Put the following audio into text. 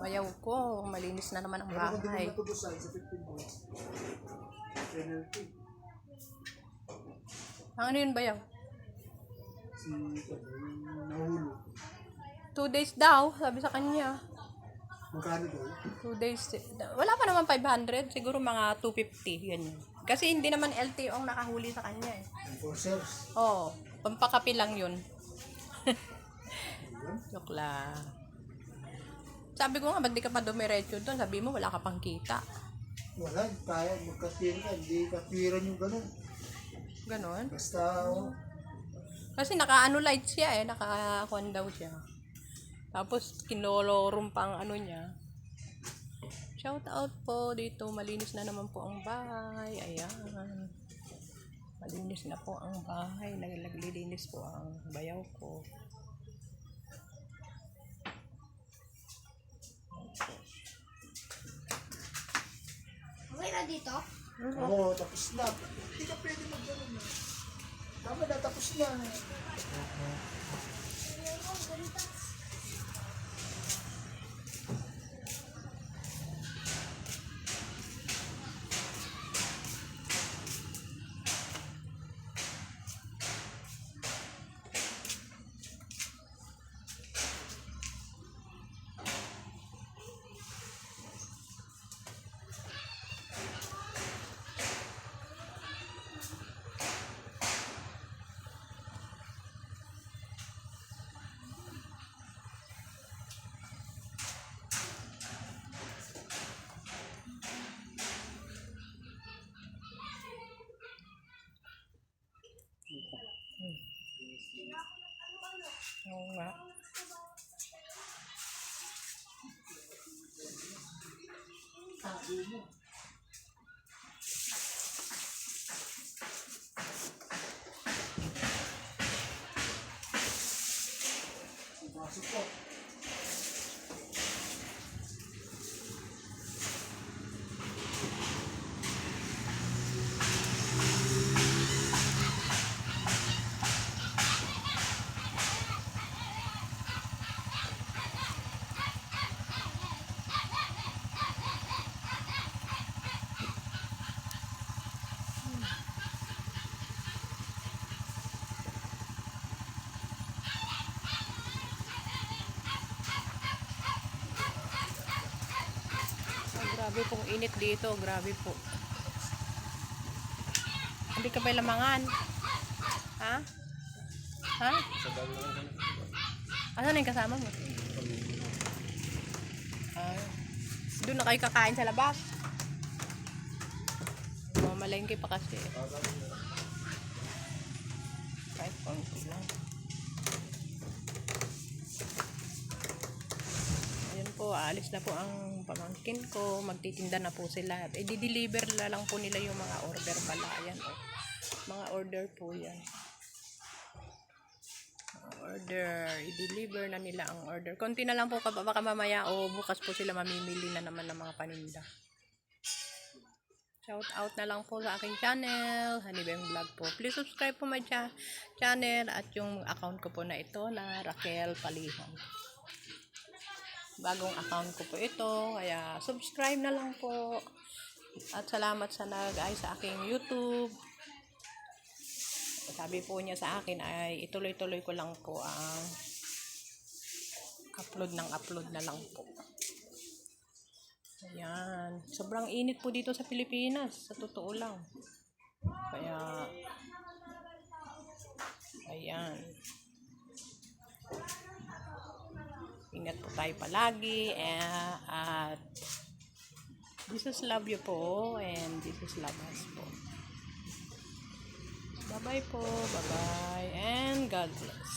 Bayaw ko, malinis na naman ang Pero kung di mo bahay. natubusan sa 15 months, penalty. Ang ano yun, bayaw? Si nahulog. 2 days daw, sabi sa kanya. Magkano daw? 2 days. Wala pa naman 500, siguro mga 250, ganyan. Kasi hindi naman LTO ang nakahuli sa kanya eh. Enforcers. Oo, pampakapi lang yun. Ayan. Joke lang. Sabi ko nga, ba't di ka pa dumiretso doon? Sabi mo, wala ka pang kita. Wala, kaya magkatira ka. Hindi katwiran yung ganun. Ganon. Basta, Kasi naka-ano light siya eh, naka-on daw siya. Tapos kinolorum pang ano niya. Shout out po dito, malinis na naman po ang bahay. Ayan. Malinis na po ang bahay. Naglilinis po ang bayaw ko. Okay na dito? oo, tapos na. Hindi ka pwede mag-ganun. Tama na, tapos na. Oo nga. Sabi mo. Pasok po. Grabe pong init dito, grabe po. Hindi ka ba lamangan? Ha? Ha? Asan na yung kasama mo? Ah, doon na kayo kakain sa labas. Mamalengke pa kasi. Kahit konti lang. Ayan po, aalis na po ang pamangkin ko. Magtitinda na po sila. I-deliver na lang po nila yung mga order pala. Ayan o. Mga order po yan. Order. I-deliver na nila ang order. Konti na lang po, baka mamaya o bukas po sila mamimili na naman ng mga paninda. Shout out na lang po sa aking channel, Honeybeng Vlog po. Please subscribe po my channel at yung account ko po na ito na Raquel Palihon. Bagong account ko po ito, kaya subscribe na lang po. At salamat sa nag-ay sa aking YouTube. Sabi po niya sa akin ay ituloy-tuloy ko lang po ang upload na lang po. Ayan. Sobrang init po dito sa Pilipinas, sa totoo lang. Kaya ayan. Ingat po tayo palagi at Jesus love you po and Jesus love us po. Bye-bye po. Bye-bye and God bless.